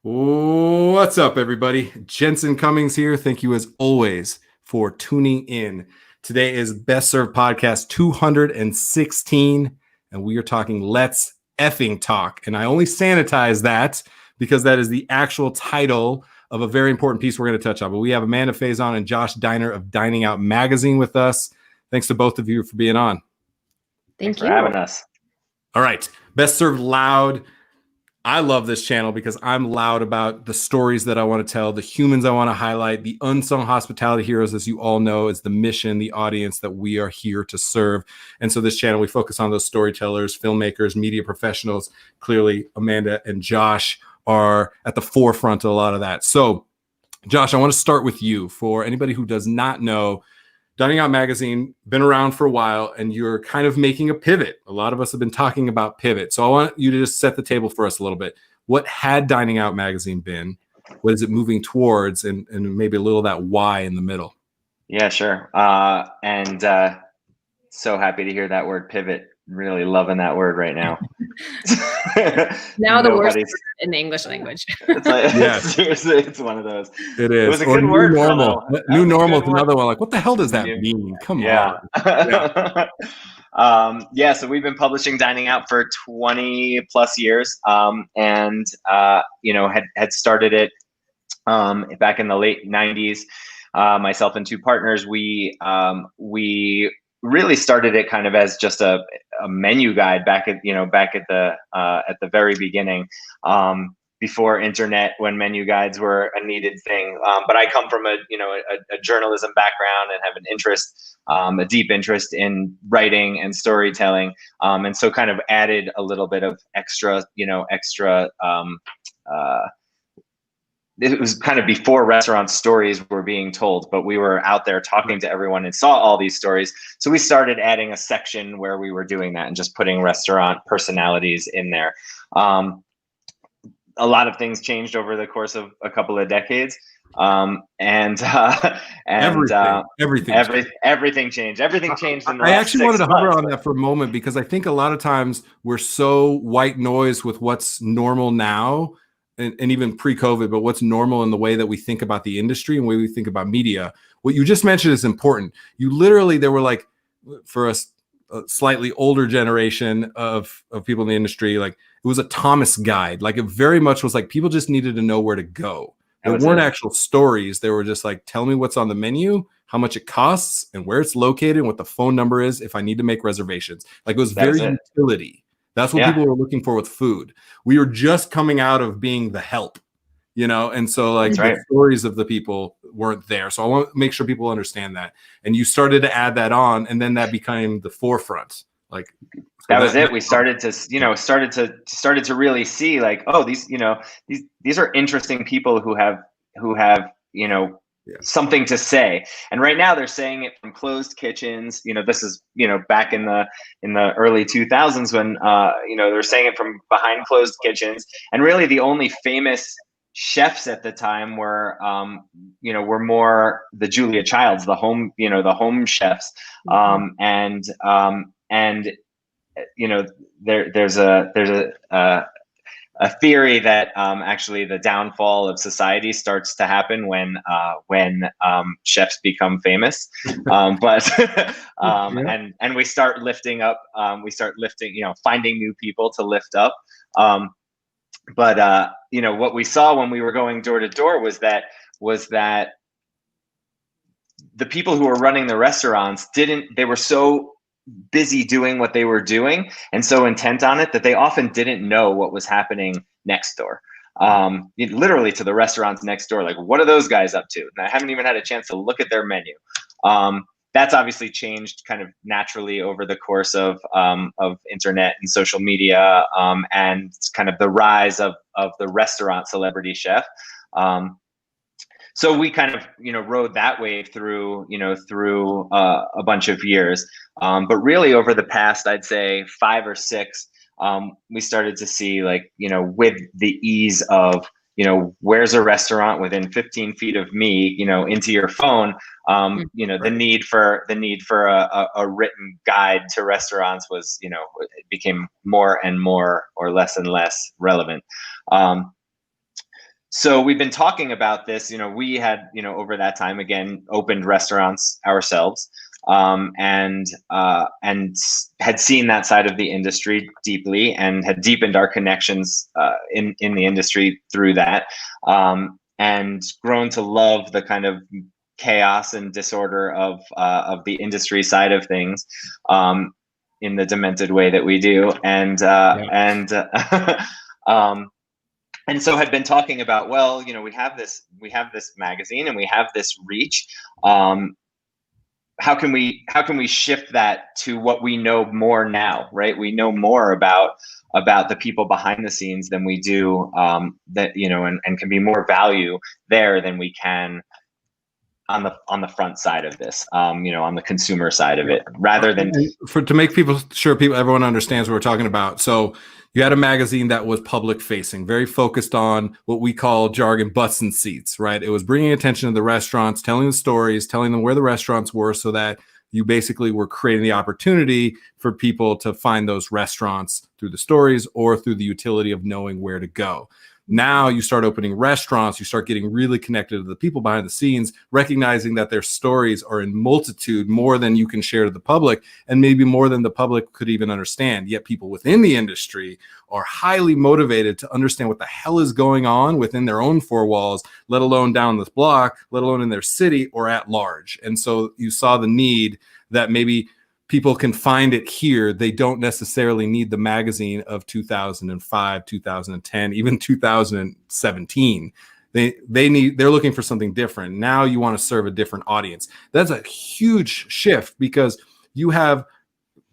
What's up, everybody? Jensen Cummings here. Thank you, as always, for tuning in. Today is Best Served Podcast 216, and we are talking Let's Effing Talk. And I only sanitize that because that is the actual title of a very important piece we're going to touch on. But we have Amanda Faison and Josh Dinar of DiningOut Magazine with us. Thanks to both of you for being on. Thanks for having us. All right. Best Served Loud. I love this channel because I'm loud about the stories that I want to tell, the humans I want to highlight, the unsung hospitality heroes, as you all know, is the mission, the audience that we are here to serve. And so this channel, we focus on those storytellers, filmmakers, media professionals. Clearly, Amanda and Josh are at the forefront of a lot of that. So, Josh, I want to start with you. For anybody who does not know, DiningOut Magazine, been around for a while, and you're kind of making a pivot. A lot of us have been talking about pivot. So I want you to just set the table for us a little bit. What had DiningOut Magazine been? What is it moving towards? And maybe a little of that why in the middle. Yeah, sure. So happy to hear that word pivot. Really loving that word right now. Now the worst word in the English language. It's like, yeah. Seriously, it's one of those. It is. It was a good word. Normal. New normal is another one. Like, what the hell does that mean? Come on. Yeah. So we've been publishing Dining Out for 20 plus years, and had started it back in the late 90s. Myself and two partners, we really started it kind of as just a menu guide back at the very beginning, before internet, when menu guides were a needed thing. But I come from a journalism background and have an interest, a deep interest in writing and storytelling, and so kind of added a little bit of extra. It was kind of before restaurant stories were being told, but we were out there talking to everyone and saw all these stories. So we started adding a section where we were doing that and just putting restaurant personalities in there. A lot of things changed over the course of a couple of decades. Everything changed. Everything changed in the last 6 months. I actually wanted to hover on that for a moment, because I think a lot of times we're so white noise with what's normal now, and even pre-COVID, but what's normal in the way that we think about the industry and the way we think about media. What you just mentioned is important. You literally, there were like, for us, a slightly older generation of people in the industry, like it was a Thomas guide. Like it very much was like people just needed to know where to go. There weren't actual stories. They were just like, tell me what's on the menu, how much it costs, and where it's located, and what the phone number is if I need to make reservations. Like it was very utility. That's what people were looking for with food. We were just coming out of being the help, and so like the stories of the people weren't there. So I want to make sure people understand that. And you started to add that on, and then that became the forefront. Like that was it. We started to really see like, oh, these are interesting people who have something to say. And right now they're saying it from closed kitchens. This is, back in the early 2000s when, they're saying it from behind closed kitchens. And really the only famous chefs at the time were more the Julia Childs, the home chefs. There's a theory that actually the downfall of society starts to happen when chefs become famous, and we start lifting up. Finding new people to lift up. What we saw when we were going door to door was that the people who were running the restaurants they were so busy doing what they were doing and so intent on it that they often didn't know what was happening next door, literally to the restaurants next door. Like, what are those guys up to? And I haven't even had a chance to look at their menu. That's obviously changed kind of naturally over the course of internet and social media, and kind of the rise of the restaurant celebrity chef. So we kind of, rode that wave through a bunch of years. But really over the past, I'd say 5 or 6, we started to see like, with the ease of, where's a restaurant within 15 feet of me, into your phone, the need for a written guide to restaurants was, it became more and more or less and less relevant. So we've been talking about this. We had, over that time, again, opened restaurants ourselves, and had seen that side of the industry deeply, and had deepened our connections in the industry through that, and grown to love the kind of chaos and disorder of the industry side of things, in the demented way that we do, and and so had been talking about, well, we have this magazine and we have this reach. How can we shift that to what we know more now, right? We know more about the people behind the scenes than we do, and can be more value there than we can on the front side of this, on the consumer side of it, rather than to make everyone understands what we're talking about. So you had a magazine that was public facing, very focused on what we call jargon butts and seats, right? It was bringing attention to the restaurants, telling the stories, telling them where the restaurants were, so that you basically were creating the opportunity for people to find those restaurants through the stories or through the utility of knowing where to go. Now you start opening restaurants, you start getting really connected to the people behind the scenes, recognizing that their stories are in multitude, more than you can share to the public, and maybe more than the public could even understand. Yet people within the industry are highly motivated to understand what the hell is going on within their own four walls, let alone down this block, let alone in their city or at large. And so you saw the need that maybe people can find it here. They don't necessarily need the magazine of 2005, 2010, even 2017. They're looking for something different. Now you want to serve a different audience. That's a huge shift, because you have,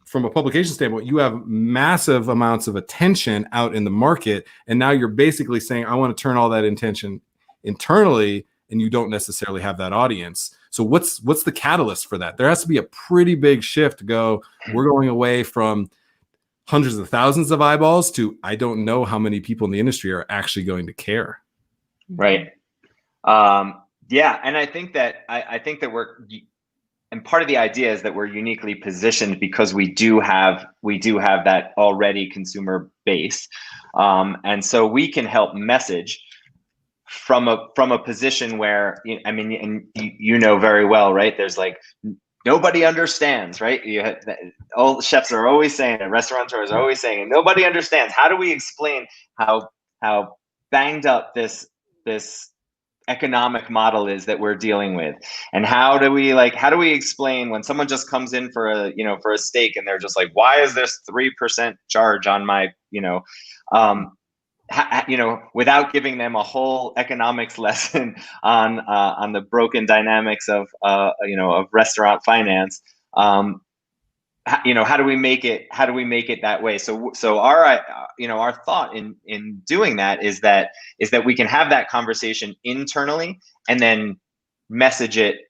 from a publication standpoint, you have massive amounts of attention out in the market. And now you're basically saying, I want to turn all that attention internally, and you don't necessarily have that audience. So what's the catalyst for that? There has to be a pretty big shift to go, we're going away from hundreds of thousands of eyeballs to, I don't know how many people in the industry are actually going to care. Right. Yeah. And I think that and part of the idea is that we're uniquely positioned because we do have that already consumer base. And so we can help message from a position where, I mean, and you know very well, right? There's like, nobody understands, right? All chefs are always saying it, restaurateurs are always saying it, nobody understands. How do we explain how banged up this economic model is that we're dealing with? And how do we explain when someone just comes in for a steak and they're just like, why is this 3% charge on my, without giving them a whole economics lesson on the broken dynamics of restaurant finance. How do we make it that way? So our thought in doing that is that we can have that conversation internally and then message it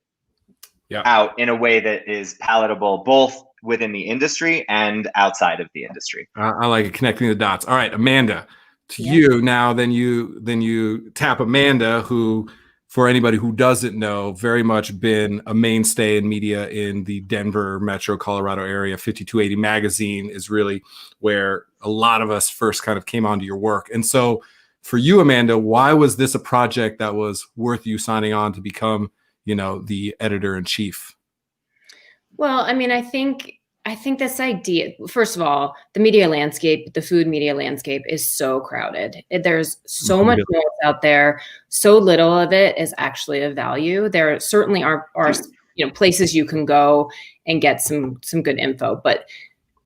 out in a way that is palatable both within the industry and outside of the industry. I like it, connecting the dots. All right, Amanda, to you now. Then you tap Amanda, who, for anybody who doesn't know, very much been a mainstay in media in the Denver metro Colorado area. 5280 magazine is really where a lot of us first kind of came onto your work. And so for you, Amanda, why was this a project that was worth you signing on to become, the editor-in-chief? Well, I mean, I think this idea, first of all, the media landscape, the food media landscape is so crowded. There's so much noise out there. So little of it is actually of value. There certainly are places you can go and get some good info, but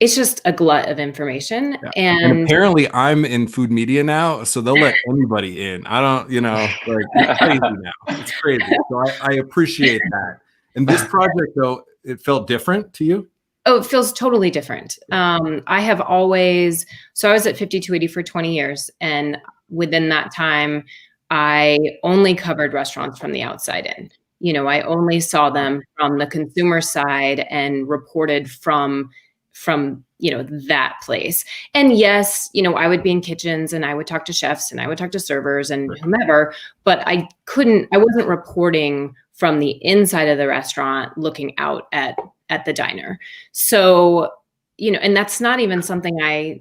it's just a glut of information. Yeah. And apparently I'm in food media now, so they'll let anybody in. I don't, it's crazy now. It's crazy. So I appreciate that. And this project, though, it felt different to you? Oh, it feels totally different. I was at 5280 for 20 years. And within that time, I only covered restaurants from the outside in. I only saw them from the consumer side and reported from that place. And yes, I would be in kitchens and I would talk to chefs and I would talk to servers and whomever, but I wasn't reporting from the inside of the restaurant looking out at the diner. So, and that's not even something I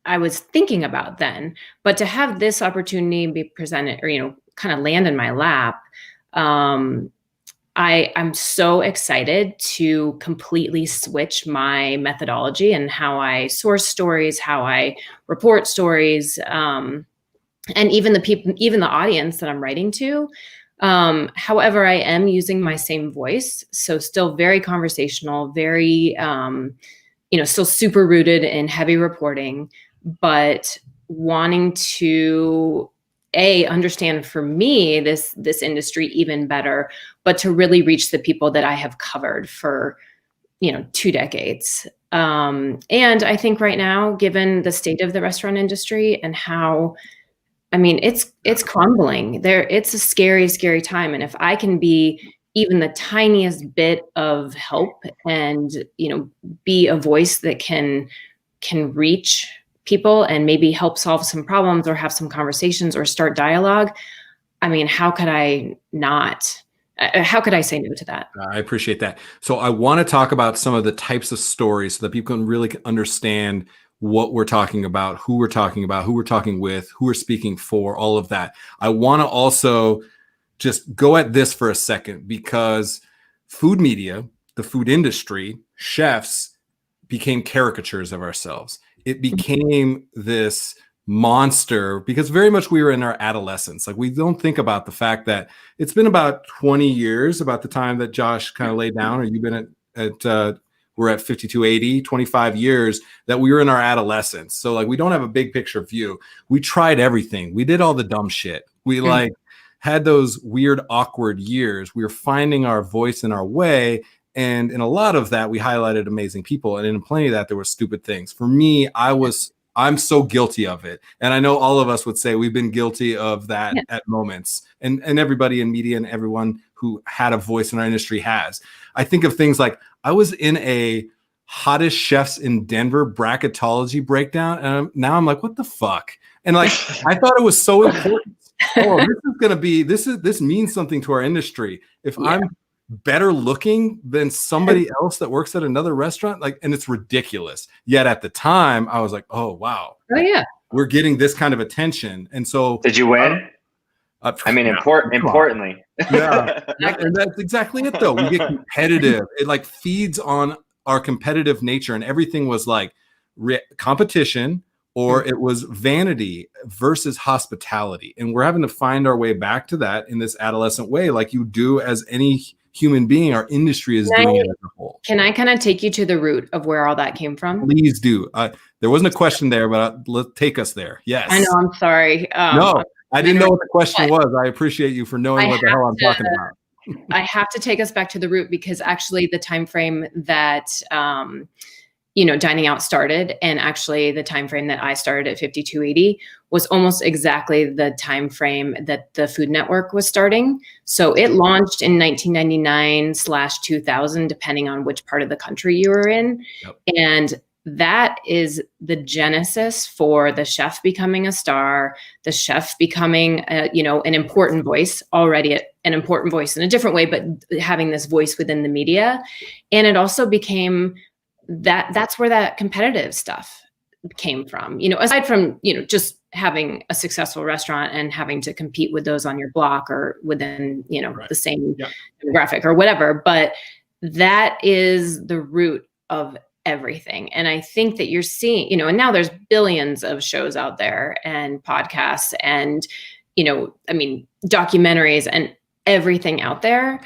I was thinking about then. But to have this opportunity be presented, or, you know, kind of land in my lap, I'm so excited to completely switch my methodology and how I source stories, how I report stories, and even the people, even the audience that I'm writing to. However, I am using my same voice, so still very conversational, very, you know, still super rooted in heavy reporting, but wanting to understand for me this industry even better, but to really reach the people that I have covered for, you know, 2 decades. And I think right now, given the state of the restaurant industry and how, I mean, it's crumbling there. It's a scary, scary time. And if I can be even the tiniest bit of help and, you know, be a voice that can reach people and maybe help solve some problems or have some conversations or start dialogue, I mean, how could I say no to that? I appreciate that. So I want to talk about some of the types of stories so that people can really understand what we're talking about, who we're talking about, who we're talking with, who we're speaking for, all of that. I want to also just go at this for a second, because food media, the food industry, chefs became caricatures of ourselves. It became this monster because very much we were in our adolescence. Like, we don't think about the fact that it's been about 20 years, about the time that Josh kind of laid down, or you've been we're at 5280, 25 years that we were in our adolescence. So like, we don't have a big picture view. We tried everything. We did all the dumb shit. We like had those weird, awkward years. We were finding our voice and our way. And in a lot of that, we highlighted amazing people. And in plenty of that, there were stupid things. For me, I'm so guilty of it. And I know all of us would say we've been guilty of that at moments. And everybody in media and everyone who had a voice in our industry has. I think of things like, I was in a hottest chefs in Denver bracketology breakdown. And now I'm like, what the fuck? And like, I thought it was so important. Oh, this is going to be, this means something to our industry. If I'm better looking than somebody else that works at another restaurant, like, and it's ridiculous. Yet at the time I was like, oh, wow. Oh yeah. We're getting this kind of attention. And so did you win? I mean, importantly. Yeah. And that's exactly it though. We get competitive. It like feeds on our competitive nature, and everything was like competition, or it was vanity versus hospitality. And we're having to find our way back to that in this adolescent way, like you do as any human being. Our industry is doing it as a whole. Can I kind of take you to the root of where all that came from? Please do. There wasn't a question there, but let's take us there. Yes. I know. I'm sorry. No, I didn't know what the question was. I appreciate you for knowing what the hell I'm talking about. I have to take us back to the root, because actually the time frame that you know, Dining Out started, and actually the time frame that I started at 5280 was almost exactly the time frame that the Food Network was starting. So it launched in 1999/2000, depending on which part of the country you were in. Yep. And that is the genesis for the chef becoming a star, the chef becoming, you know, an important voice, already an important voice in a different way, but having this voice within the media. And it also became that's where that competitive stuff came from, you know, aside from, you know, just having a successful restaurant and having to compete with those on your block or within, you know, the same demographic or whatever. But that is the root of everything. And I think that you're seeing, you know, and now there's billions of shows out there and podcasts and, you know, I mean, documentaries and everything out there.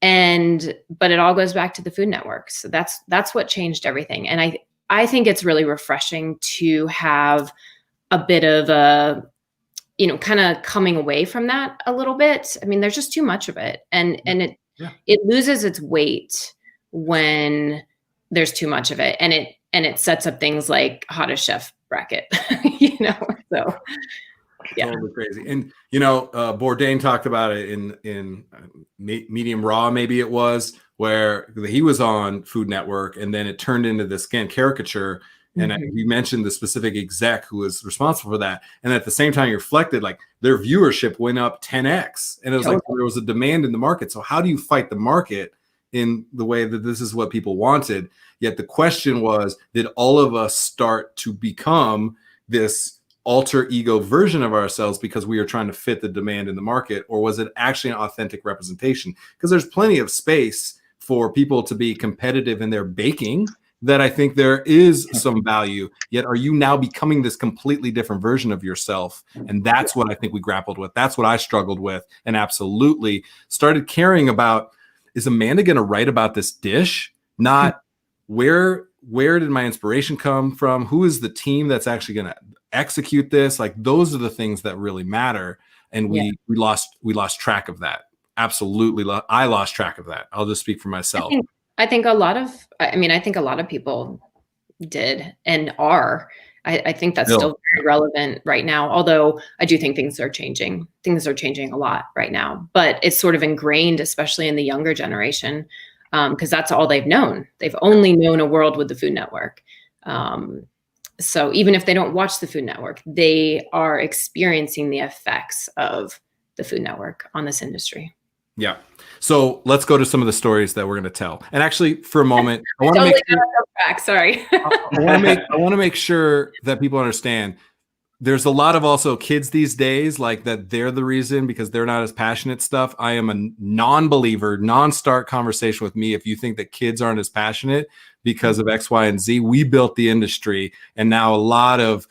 But it all goes back to the Food Network. So that's what changed everything. And I think it's really refreshing to have a bit of a, you know, kind of coming away from that a little bit. I mean, there's just too much of it. And it loses its weight when there's too much of it. And it sets up things like hottest chef bracket, you know, so. Yeah, totally crazy. And you know, Bourdain talked about it in Medium Raw, maybe it was, where he was on Food Network, and then it turned into this caricature. And you mentioned the specific exec who was responsible for that, and at the same time, you reflected like their viewership went up 10x, and it was like there was a demand in the market. So how do you fight the market in the way that this is what people wanted? Yet the question was, did all of us start to become this alter ego version of ourselves because we are trying to fit the demand in the market, or was it actually an authentic representation? Because there's plenty of space for people to be competitive in their baking that I think there is some value, yet are you now becoming this completely different version of yourself? And that's what I think we grappled with. That's what I struggled with, and absolutely started caring about, is Amanda going to write about this dish? Not where did my inspiration come from? Who is the team that's actually going to execute this? Like, those are the things that really matter. And we lost track of that. Absolutely. I lost track of that. I'll just speak for myself. I think a lot of people did and are. I think that's still very relevant right now. Although I do think things are changing. Things are changing a lot right now, but it's sort of ingrained, especially in the younger generation, because that's all they've known. They've only known a world with the Food Network. So even if they don't watch the Food Network, they are experiencing the effects of the Food Network on this industry. Yeah. So let's go to some of the stories that we're going to tell. And actually, for a moment, I want to make sure, sorry. I want to make sure that people understand. There's a lot of also kids these days, like that they're the reason because they're not as passionate stuff. I am a non-believer, non-start conversation with me if you think that kids aren't as passionate because of X, Y, and Z. We built the industry, and now a lot of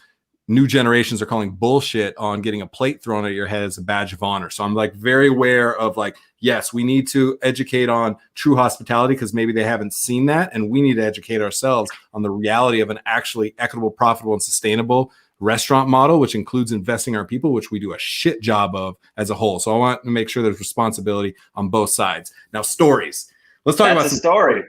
new generations are calling bullshit on getting a plate thrown at your head as a badge of honor. So I'm like very aware of like, yes, we need to educate on true hospitality because maybe they haven't seen that. And we need to educate ourselves on the reality of an actually equitable, profitable, and sustainable restaurant model, which includes investing in our people, which we do a shit job of as a whole. So I want to make sure there's responsibility on both sides. Now, stories. Let's talk about the story.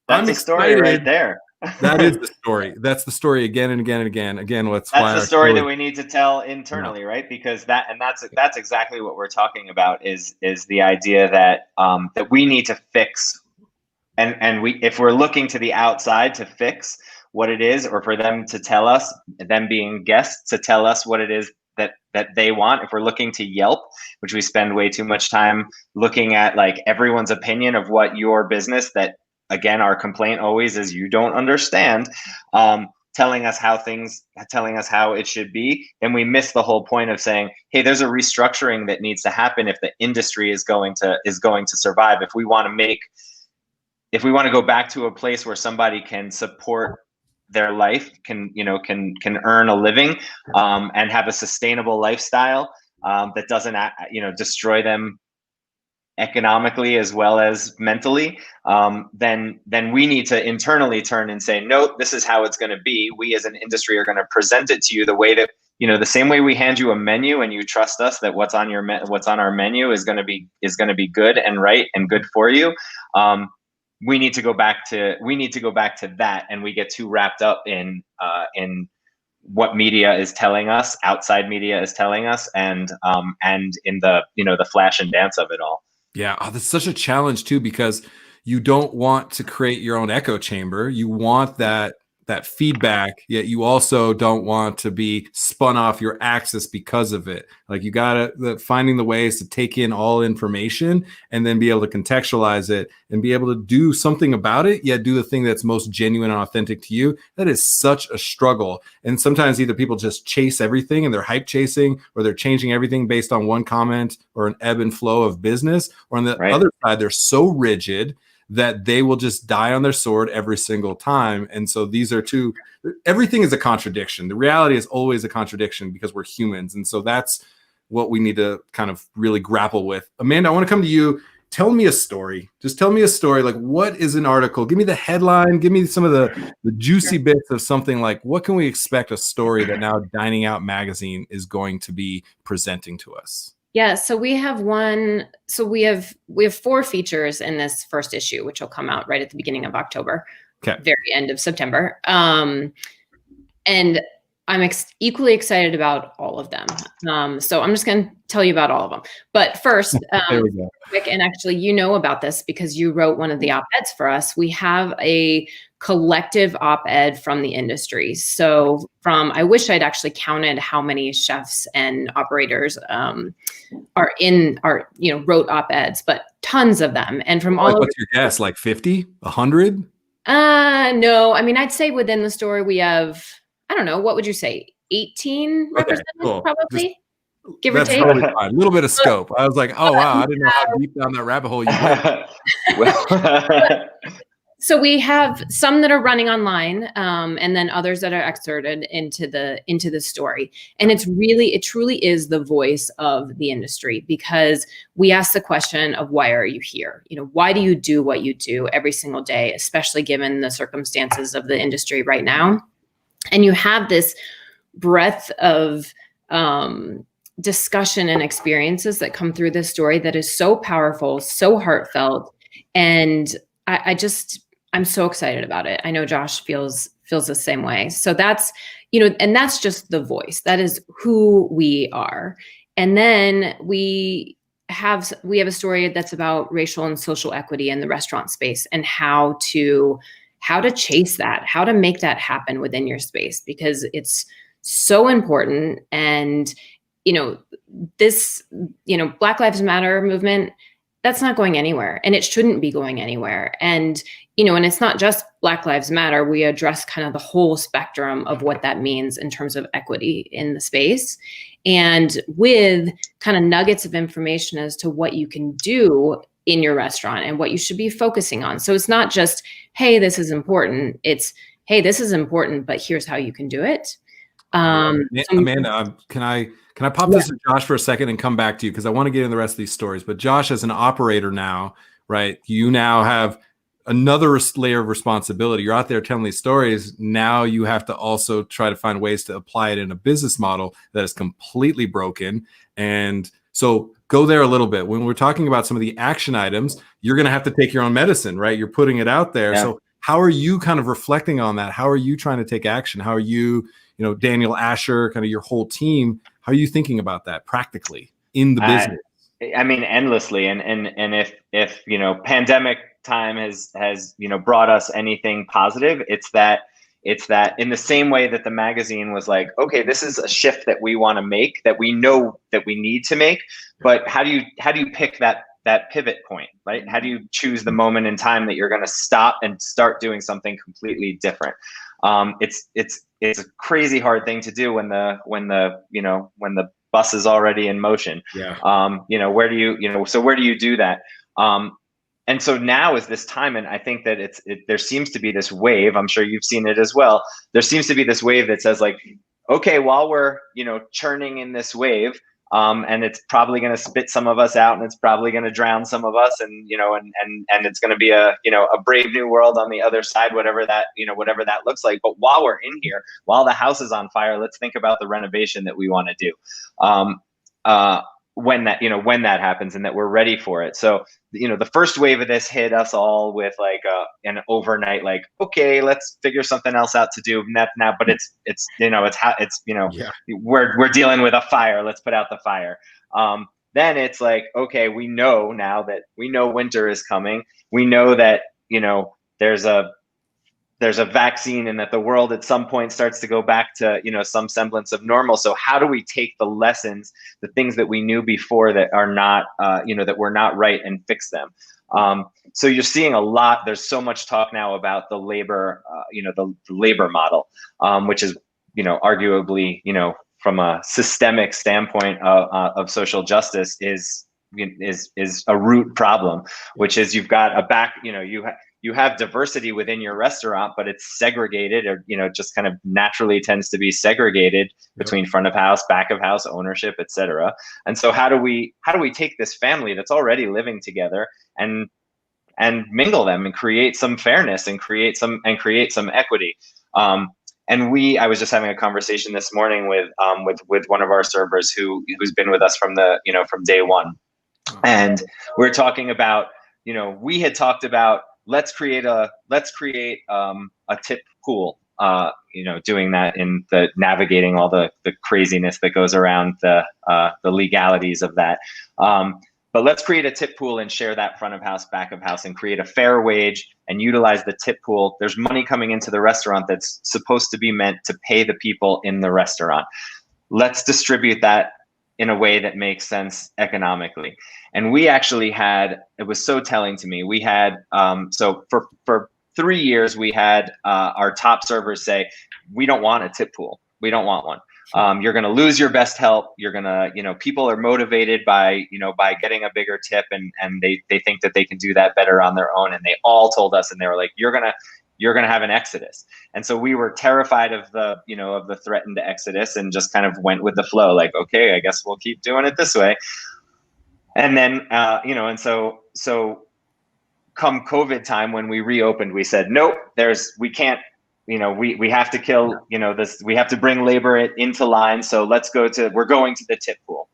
That's a story right there. That is the story. That's the story again and again and again. Again, that's the story that we need to tell internally, right? Because that's exactly what we're talking about is the idea that that we need to fix, and we, if we're looking to the outside to fix what it is, or for them to tell us, them being guests to tell us what it is that they want. If we're looking to Yelp, which we spend way too much time looking at, like everyone's opinion of what your business that. Again, our complaint always is you don't understand, telling us how it should be. And we miss the whole point of saying, hey, there's a restructuring that needs to happen if the industry is going to survive. If we want to go back to a place where somebody can support their life, can earn a living, and have a sustainable lifestyle that doesn't destroy them economically as well as mentally, then we need to internally turn and say, no, this is how it's going to be. We as an industry are going to present it to you the way that, the same way we hand you a menu and you trust us that what's on our menu is going to be good and right and good for you. We need to go back to that, and we get too wrapped up in what media is telling us, outside media is telling us, and in the flash and dance of it all. Yeah, that's such a challenge too, because you don't want to create your own echo chamber. You want that feedback, yet you also don't want to be spun off your axis because of it. Like, you gotta finding the ways to take in all information and then be able to contextualize it and be able to do something about it, yet do the thing that's most genuine and authentic to you. That is such a struggle. And sometimes either people just chase everything and they're hype chasing, or they're changing everything based on one comment or an ebb and flow of business. Or on the other side, they're so rigid that they will just die on their sword every single time. And so everything is a contradiction. The reality is always a contradiction because we're humans. And so that's what we need to kind of really grapple with. Amanda, I want to come to you. Tell me a story. Just tell me a story. Like, what is an article? Give me the headline. Give me some of the juicy bits of something. Like, what can we expect a story that now Dining Out Magazine is going to be presenting to us? Yeah, so we have we have 4 features in this first issue, which will come out right at the beginning of October, very end of September. And I'm equally excited about all of them. So I'm just going to tell you about all of them. But first, quick, and actually, you know about this because you wrote one of the op-eds for us. We have a collective op-ed from the industry. So I wish I'd actually counted how many chefs and operators wrote op-eds, but tons of them. And from all over. What's your guess? Like 50, 100? No, I mean, I'd say within the story we have, I don't know, what would you say? 18 Okay, representatives, cool. probably, give or That's take. totally fine. A little bit of scope. I was like, oh wow, I didn't know how deep down that rabbit hole you went. Well, So we have some that are running online, and then others that are excerpted into the story. And it truly is the voice of the industry, because we ask the question of, why are you here? You know, why do you do what you do every single day, especially given the circumstances of the industry right now? And you have this breadth of discussion and experiences that come through this story that is so powerful, so heartfelt, and I'm so excited about it. I know Josh feels the same way. So that's, and that's just the voice. That is who we are. And then we have a story that's about racial and social equity in the restaurant space, and how to chase that, how to make that happen within your space, because it's so important. And, this, Black Lives Matter movement, that's not going anywhere, and it shouldn't be going anywhere. And, and it's not just Black Lives Matter. We address kind of the whole spectrum of what that means in terms of equity in the space, and with kind of nuggets of information as to what you can do in your restaurant and what you should be focusing on. So it's not just, hey, this is important. It's, hey, this is important, but here's how you can do it. Amanda, can I pop this to Josh for a second and come back to you? Because I want to get in the rest of these stories. But Josh, as an operator now, right, you now have another layer of responsibility. You're out there telling these stories. Now you have to also try to find ways to apply it in a business model that is completely broken. And so go there a little bit. When we're talking about some of the action items, you're going to have to take your own medicine, right? You're putting it out there. Yeah. So how are you kind of reflecting on that? How are you trying to take action? How are you, Daniel, Asher, kind of your whole team, how are you thinking about that practically in the business? I mean, endlessly. And if pandemic time has brought us anything positive, it's that in the same way that the magazine was like, okay, this is a shift that we want to make, that we know that we need to make, but how do you pick that pivot point, right? How do you choose the moment in time that you're going to stop and start doing something completely different? It's a crazy hard thing to do when the bus is already in motion. Yeah. Where do you do that? And so now is this time, and I think that there seems to be this wave. I'm sure you've seen it as well. There seems to be this wave that says, like, okay, while we're churning in this wave, and it's probably going to spit some of us out, and it's probably going to drown some of us, and and it's going to be a brave new world on the other side, whatever that looks like. But while we're in here, while the house is on fire, let's think about the renovation that we want to do. When that happens, and that we're ready for it. So the first wave of this hit us all with like an overnight, like, okay, let's figure something else out to do now. But we're dealing with a fire. Let's put out the fire. Then it's like, okay, we know now that winter is coming. We know that there's a vaccine, and that the world at some point starts to go back to some semblance of normal. So how do we take the lessons, the things that we knew before that are not that were not right, and fix them? So you're seeing a lot. There's so much talk now about the labor the labor model, which is arguably from a systemic standpoint of social justice is a root problem, which is you've got a back you have diversity within your restaurant, but it's segregated, or just kind of naturally tends to be segregated between front of house, back of house, ownership, etc. And so how do we take this family that's already living together and mingle them and create some fairness and create some equity? I was just having a conversation this morning with one of our servers who's been with us from from day one, and we're talking about we had talked about let's create a tip pool, doing that in the navigating all the craziness that goes around the legalities of that. But let's create a tip pool and share that front of house, back of house, and create a fair wage and utilize the tip pool. There's money coming into the restaurant that's supposed to be meant to pay the people in the restaurant. Let's distribute that in a way that makes sense economically. And we actually had, it was so telling to me, we had, so for 3 years, we had our top servers say, we don't want a tip pool. We don't want one. You're going to lose your best help. You're going to, people are motivated by, by getting a bigger tip, and they think that they can do that better on their own. And they all told us, and they were like, you're going to have an exodus. And so we were terrified of the threatened exodus, and just kind of went with the flow, like, okay, I guess we'll keep doing it this way. And then, and so come COVID time, when we reopened, we said, nope, we can't, we have to kill, this, we have to bring labor into line. So we're going to the tip pool.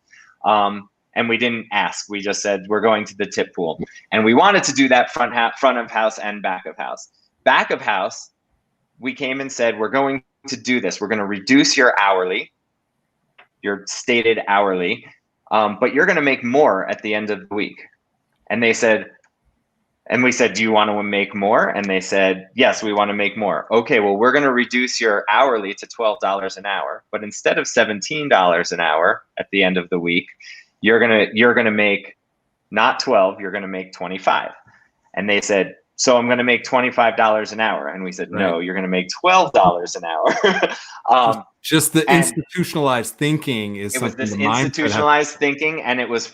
And we didn't ask, we just said, we're going to the tip pool. And we wanted to do that front of house and back of house. Back of house, we came and said, we're going to do this. We're going to reduce your hourly, your stated hourly, but you're going to make more at the end of the week. And they said, and we said, do you want to make more? And they said, yes, we want to make more. Okay, well, we're going to reduce your hourly to $12 an hour, but instead of $17 an hour at the end of the week, you're going to make not 12, you're going to make 25. And they said, so I'm going to make $25 an hour. And we said, no, you're going to make $12 an hour. Just the institutionalized thinking is it was this institutionalized thinking, and it was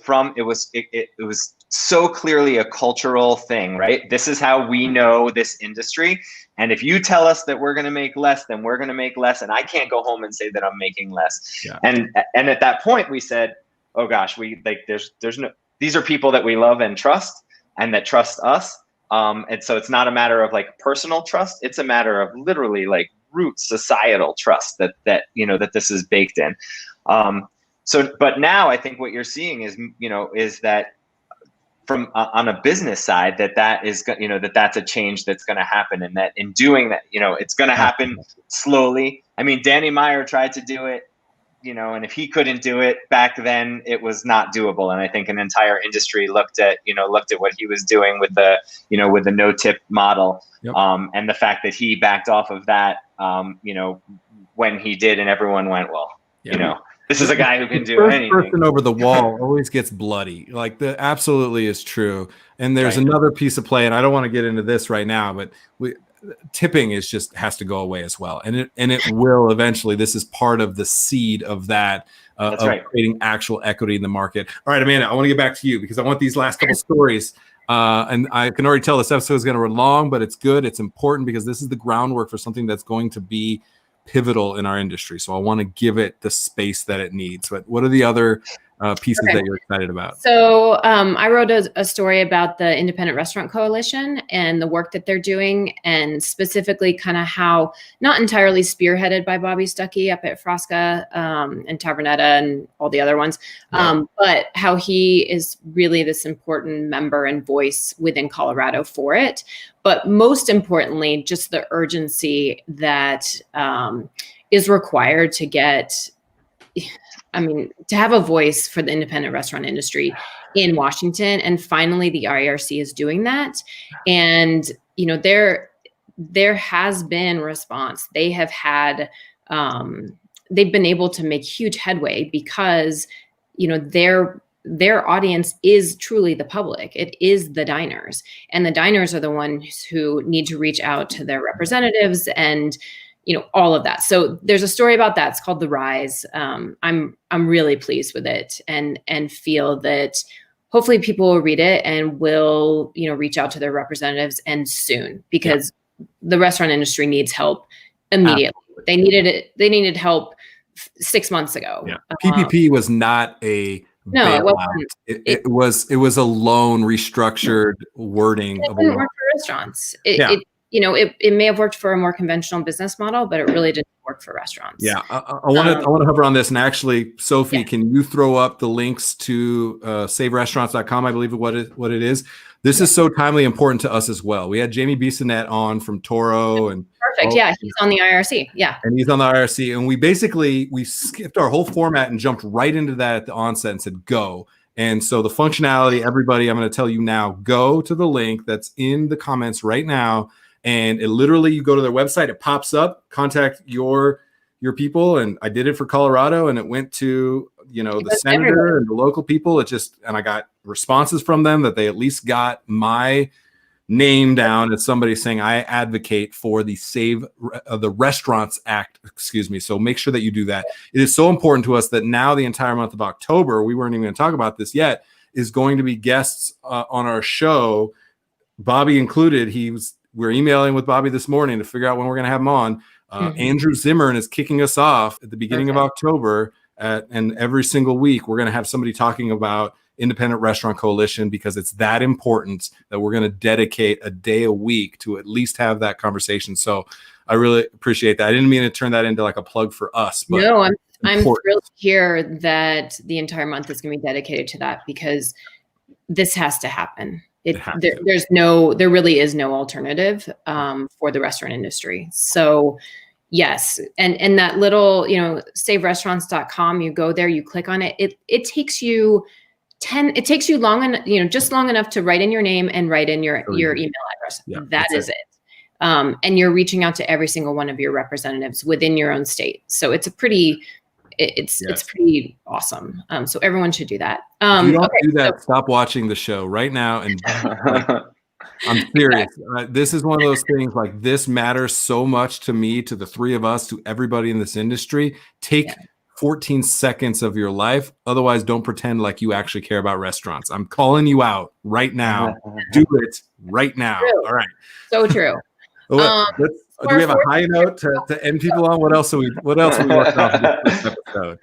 so clearly a cultural thing, right? This is how we know this industry. And if you tell us that we're going to make less, then we're going to make less. And I can't go home and say that I'm making less. Yeah. And at that point we said, oh gosh, these are people that we love and trust, and that trust us. And so it's not a matter of like personal trust. It's a matter of literally like root societal trust that this is baked in. But now I think what you're seeing is that from on a business side, that's a change that's going to happen, and that in doing that, it's going to happen slowly. I mean, Danny Meyer tried to do it, and if he couldn't do it back then, it was not doable. And I think an entire industry looked at what he was doing with the no tip model. Yep. And the fact that he backed off of that, when he did, and everyone went, well, this is a guy who can do anything. First person over the wall always gets bloody. Like, that absolutely is true. And there's another piece of play, and I don't want to get into this right now, but tipping has to go away as well, and it will eventually. This is part of the seed of that, of creating actual equity in the market. All right, Amanda, I want to get back to you because I want these last couple stories, and I can already tell this episode is going to run long, but it's good. It's important because this is the groundwork for something that's going to be pivotal in our industry. So I want to give it the space that it needs. But what are the other pieces that you're excited about? So I wrote a story about the Independent Restaurant Coalition and the work that they're doing, and specifically kind of how, not entirely spearheaded by Bobby Stuckey up at Frasca and Tavernetta and all the other ones, but how he is really this important member and voice within Colorado for it. But most importantly, just the urgency that is required to get, to have a voice for the independent restaurant industry in Washington. And finally, the IRC is doing that. And, there has been response. They have had, they've been able to make huge headway because, their audience is truly the public. It is the diners, and the diners are the ones who need to reach out to their representatives and, all of that. So there's a story about that. It's called The Rise. I'm really pleased with it, and feel that hopefully people will read it and will, reach out to their representatives, and soon, because the restaurant industry needs help immediately. They needed help 6 months ago. Yeah. PPP was not a No, it wasn't. It was a loan restructured wording. It didn't work for restaurants. It may have worked for a more conventional business model, but it really didn't work for restaurants. Yeah, I want to hover on this. And actually, Sophie, can you throw up the links to saverestaurants.com? I believe what it is. This is so timely important to us as well. We had Jamie Bissonette on from Toro and perfect. Yeah, he's on the IRC. Yeah, and he's on the IRC. And we skipped our whole format and jumped right into that at the onset and said go. And so the functionality, everybody, I'm going to tell you now, go to the link that's in the comments right now. And it literally, you go to their website, it pops up, contact your people. And I did it for Colorado, and it went to, the senator and the local people. And I got responses from them that they at least got my name down as somebody saying, I advocate for the Save the Restaurants Act, excuse me. So make sure that you do that. It is so important to us that now the entire month of October, we weren't even going to talk about this yet, is going to be guests on our show, Bobby included. We're emailing with Bobby this morning to figure out when we're going to have him on. Andrew Zimmern is kicking us off at the beginning of October, and every single week we're going to have somebody talking about Independent Restaurant Coalition, because it's that important that we're going to dedicate a day a week to at least have that conversation. So I really appreciate that. I didn't mean to turn that into like a plug for us, but no, I'm thrilled to hear that the entire month is going to be dedicated to that, because this has to happen. There really is no alternative for the restaurant industry. So yes. And that little, saverestaurants.com, you go there, you click on it. It takes you just long enough to write in your name and write in your email address. Yeah, that is it. And you're reaching out to every single one of your representatives within your own state. So it's pretty awesome. So everyone should do that. If you don't do that, stop watching the show right now. And I'm serious. This is one of those things, like, this matters so much to me, to the three of us, to everybody in this industry. Take 14 seconds of your life. Otherwise, don't pretend like you actually care about restaurants. I'm calling you out right now. Do it right now. True. All right. So true. Do we have a high note to end people on? What else are we working on this episode?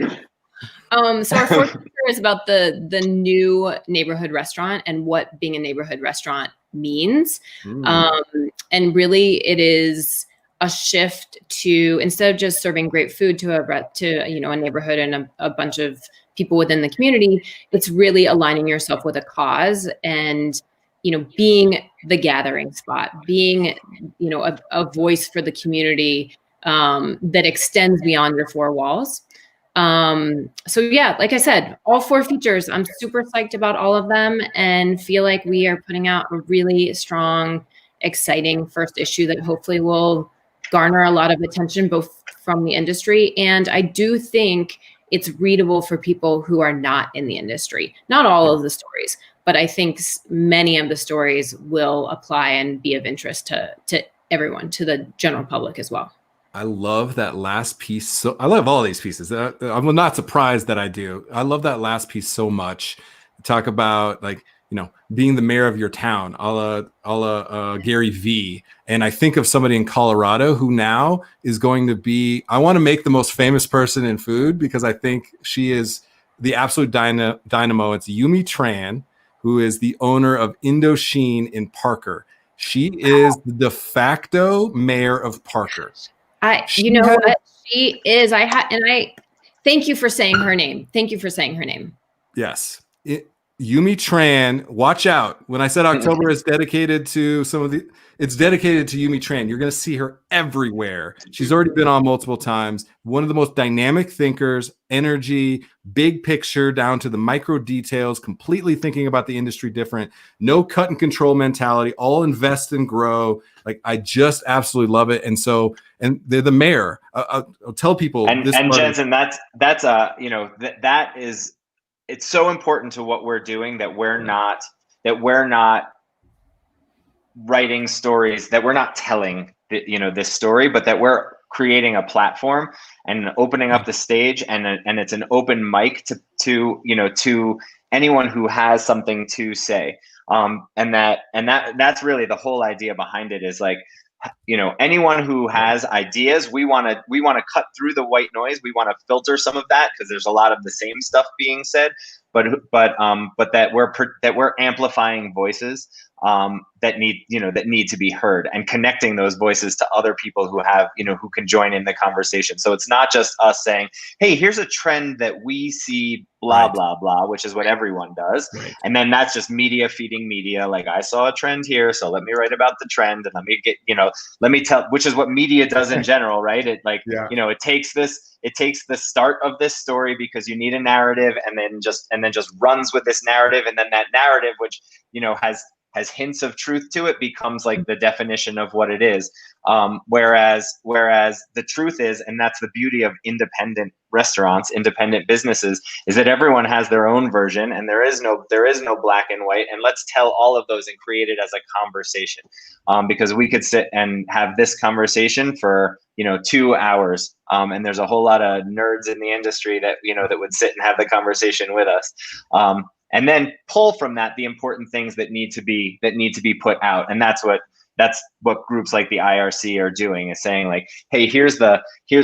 So our fourth feature is about the new neighborhood restaurant and what being a neighborhood restaurant means. And really, it is a shift to, instead of just serving great food to a neighborhood and a bunch of people within the community, it's really aligning yourself with a cause and, being the gathering spot, being, a voice for the community that extends beyond your four walls. So yeah, like I said, all four features, I'm super psyched about all of them and feel like we are putting out a really strong, exciting first issue that hopefully will garner a lot of attention, both from the industry. And I do think it's readable for people who are not in the industry. Not all of the stories, but I think many of the stories will apply and be of interest to everyone, to the general public as well. I love that last piece. So I love all these pieces. I'm not surprised that I do. I love that last piece so much. Talk about, like, being the mayor of your town, a la Gary Vee. And I think of somebody in Colorado who now is going to be, I want to make the most famous person in food, because I think she is the absolute dynamo. It's Yumi Tran, who is the owner of Indochine in Parker. She is the de facto mayor of Parker. What she is. I thank you for saying her name. Yes. Yumi Tran, watch out. When I said October is dedicated to it's dedicated to Yumi Tran. You're going to see her everywhere. She's already been on multiple times. One of the most dynamic thinkers, energy, big picture down to the micro details, completely thinking about the industry different. No cut and control mentality, all invest and grow. Like, I just absolutely love it. And they're the mayor. I'll tell people. And Jensen, that is, it's so important to what we're doing that we're not writing stories, that we're not telling this story, but that we're creating a platform and opening up the stage, and it's an open mic to anyone who has something to say. And that's really the whole idea behind it, is like, anyone who has ideas, we want to cut through the white noise. We want to filter some of that, because there's a lot of the same stuff being said, but that we're amplifying voices that need to be heard, and connecting those voices to other people who have, who can join in the conversation. So it's not just us saying, hey, here's a trend that we see, blah, blah, blah, which is what everyone does. Right. And then that's just media feeding media. Like, I saw a trend here, so let me write about the trend, and let me tell, which is what media does in general, right? It takes the start of this story, because you need a narrative, and then just runs with this narrative. And then that narrative, which, has hints of truth to it becomes like the definition of what it is. Whereas the truth is, and that's the beauty of independent restaurants, independent businesses, is that everyone has their own version, and there is no black and white. And let's tell all of those and create it as a conversation, because we could sit and have this conversation for 2 hours, and there's a whole lot of nerds in the industry that that would sit and have the conversation with us. And then pull from that the important things that need to be put out. And that's what groups like the IRC are doing, is saying like, hey,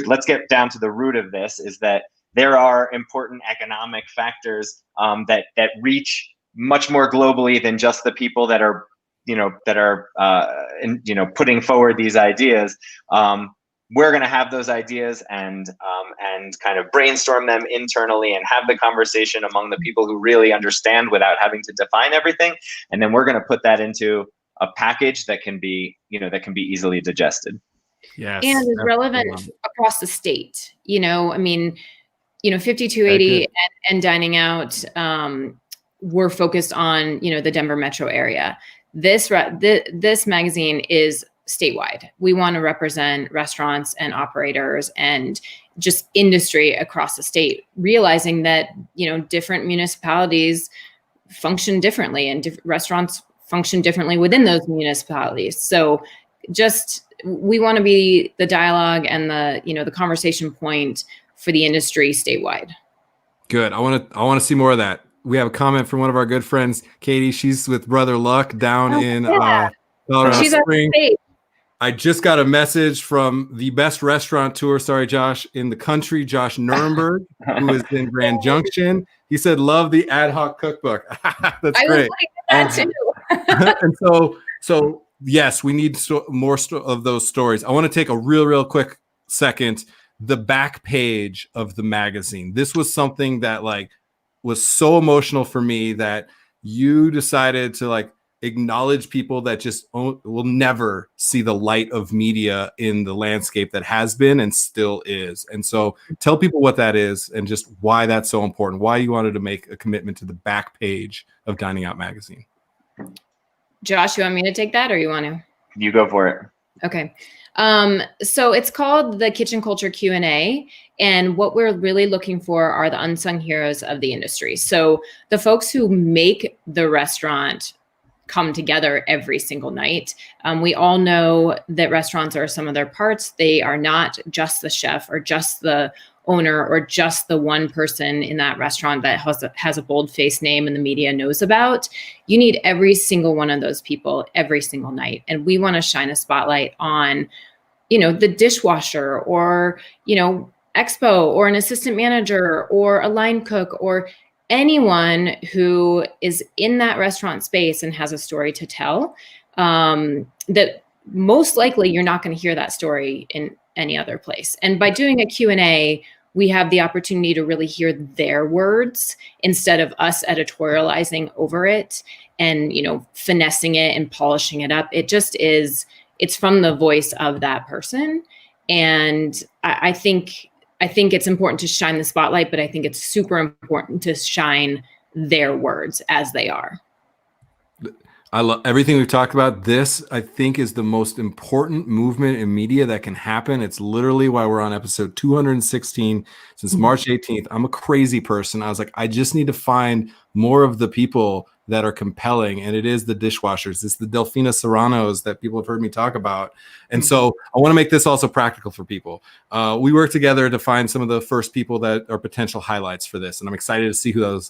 let's get down to the root of this, is that there are important economic factors that reach much more globally than just the people that are putting forward these ideas. We're going to have those ideas and kind of brainstorm them internally and have the conversation among the people who really understand without having to define everything. And then we're going to put that into a package that can be easily digested. Yes. And is relevant across the state. 5280 and Dining Out, we're focused on, the Denver metro area. This magazine is statewide. We want to represent restaurants and operators and just industry across the state, realizing that, different municipalities function differently and restaurants function differently within those municipalities. So we want to be the dialogue and the conversation point for the industry statewide. Good. I want to see more of that. We have a comment from one of our good friends, Katie. She's with Brother Luck down in Colorado Springs. I just got a message from the best restaurateur, Josh, in the country, Josh Nuremberg, who is in Grand Junction. He said, love the ad hoc cookbook. That's great. I was like that too. And so yes, we need more of those stories. I want to take a real quick second. The back page of the magazine. This was something that was so emotional for me, that you decided to acknowledge people that just will never see the light of media in the landscape that has been and still is. And so tell people what that is and just why that's so important, why you wanted to make a commitment to the back page of Dining Out Magazine. Josh, you want me to take that or you want to? You go for it. Okay. So it's called the Kitchen Culture Q&A. And what we're really looking for are the unsung heroes of the industry. So the folks who make the restaurant come together every single night. We all know that restaurants are some of their parts. They are not just the chef or just the owner or just the one person in that restaurant that has a bold-faced name and the media knows about. You need every single one of those people every single night. And we want to shine a spotlight on, the dishwasher or, expo or an assistant manager or a line cook or anyone who is in that restaurant space and has a story to tell, that most likely you're not going to hear that story in any other place. And by doing a Q&A, we have the opportunity to really hear their words instead of us editorializing over it and, finessing it and polishing it up. It just is, it's from the voice of that person. And I think it's important to shine the spotlight, but I think it's super important to shine their words as they are. I love everything we've talked about. This, I think, is the most important movement in media that can happen. It's literally why we're on episode 216 since March 18th. I'm a crazy person. I was like, I just need to find more of the people that are compelling. And it is the dishwashers. It's the Delfina Serranos that people have heard me talk about. And so I want to make this also practical for people. We work together to find some of the first people that are potential highlights for this. And I'm excited to see who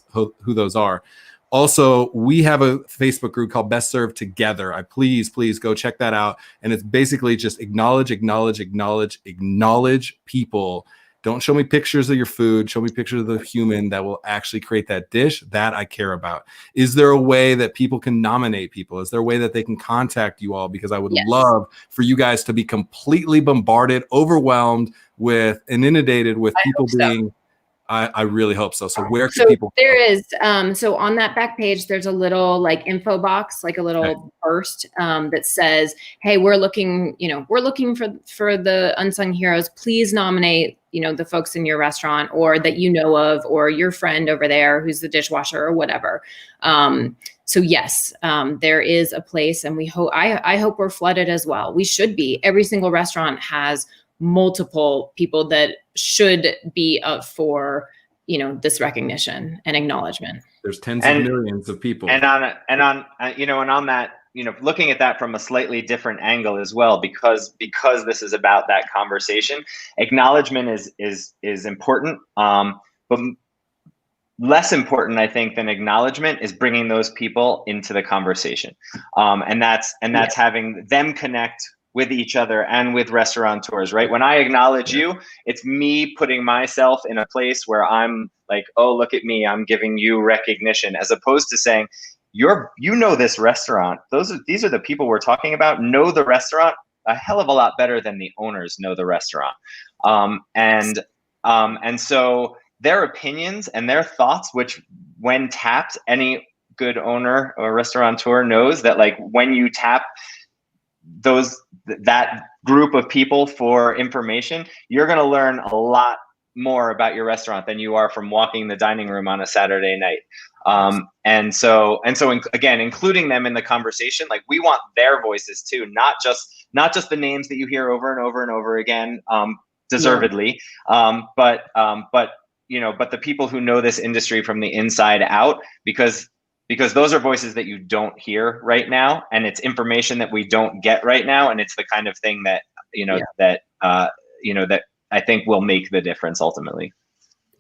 those are. Also, we have a Facebook group called Best Served Together. Please go check that out. And it's basically just acknowledge people. Don't show me pictures of your food. Show me pictures of the human that will actually create that dish that I care about. Is there a way that people can nominate people? Is there a way that they can contact you all? Because I would love for you guys to be completely bombarded, overwhelmed with, and inundated with people being... I really hope so. So where can people? There is, so on that back page, there's a little info box, a little burst that says, hey, we're looking for the unsung heroes. Please nominate the folks in your restaurant or that you know of, or your friend over there who's the dishwasher or whatever. So yes, there is a place, and I hope we're flooded as well. We should be. Every single restaurant has multiple people that should be up for, this recognition and acknowledgement. There's tens of millions of people. And on that, looking at that from a slightly different angle as well, because this is about that conversation, acknowledgement is important. But less important, I think, than acknowledgement is bringing those people into the conversation. And that's having them connect with each other and with restaurateurs, right? When I acknowledge you, it's me putting myself in a place where I'm like, oh, look at me, I'm giving you recognition, as opposed to saying, this restaurant. These are the people we're talking about, know the restaurant a hell of a lot better than the owners know the restaurant. And so their opinions and their thoughts, which when tapped, any good owner or restaurateur knows that, like, when you tap that group of people for information, you're going to learn a lot more about your restaurant than you are from walking the dining room on a Saturday night. And so again, including them in the conversation, like, we want their voices too, not just the names that you hear over and over and over again, deservedly, but the people who know this industry from the inside out, because those are voices that you don't hear right now, and it's information that we don't get right now, and it's the kind of thing that that I think will make the difference ultimately.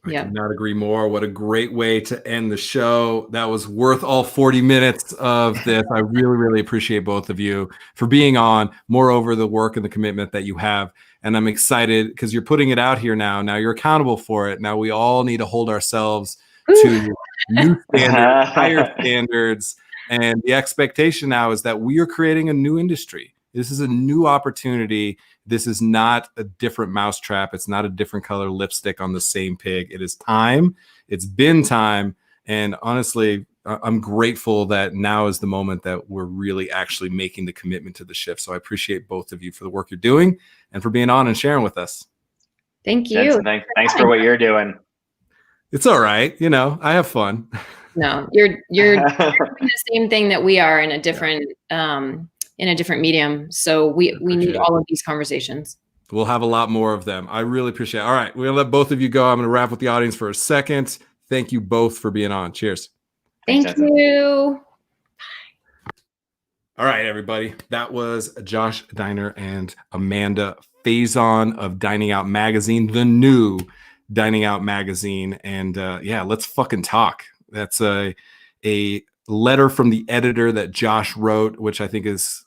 I cannot agree more. What a great way to end the show. That was worth all 40 minutes of this. I really, really appreciate both of you for being on. Moreover, the work and the commitment that you have. And I'm excited because you're putting it out here now. Now you're accountable for it. Now we all need to hold ourselves to new standards, higher standards. And the expectation now is that we are creating a new industry. This is a new opportunity. This is not a different mousetrap. It's not a different color lipstick on the same pig. It is time. It's been time. And honestly, I'm grateful that now is the moment that we're really actually making the commitment to the shift. So I appreciate both of you for the work you're doing and for being on and sharing with us. Thank you. Jensen, thanks for what you're doing. It's all right. I have fun. No, you're doing the same thing that we are in a different medium. So we need all of these conversations. We'll have a lot more of them. I really appreciate it. All right. We're going to let both of you go. I'm going to wrap with the audience for a second. Thank you both for being on. Cheers. Thank you. All right, everybody. That was Josh Diner and Amanda Faison of Dining Out Magazine, the new Dining Out Magazine. And let's fucking talk. That's a letter from the editor that Josh wrote, which I think is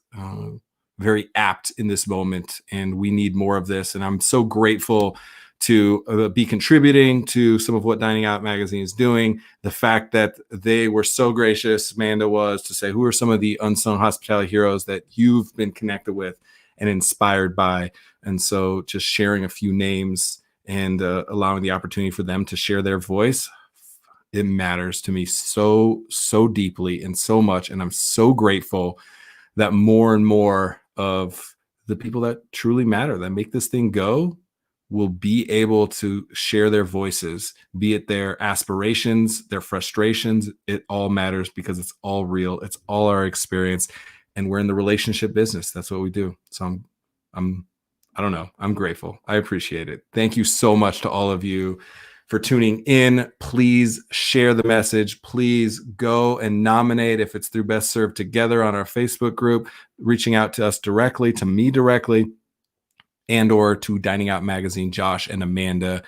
very apt in this moment. And we need more of this. And I'm so grateful to be contributing to some of what Dining Out Magazine is doing. The fact that they were so gracious, Amanda was, to say, who are some of the unsung hospitality heroes that you've been connected with and inspired by? And so just sharing a few names and allowing the opportunity for them to share their voice, it matters to me so, so deeply and so much. And I'm so grateful that more and more of the people that truly matter, that make this thing go, will be able to share their voices, be it their aspirations, their frustrations. It all matters because it's all real. It's all our experience. And we're in the relationship business. That's what we do. So I don't know. I'm grateful. I appreciate it. Thank you so much to all of you for tuning in. Please share the message. Please go and nominate, if it's through Best Served Together on our Facebook group, reaching out to us directly, to me directly, and or to Dining Out Magazine, Josh and Amanda.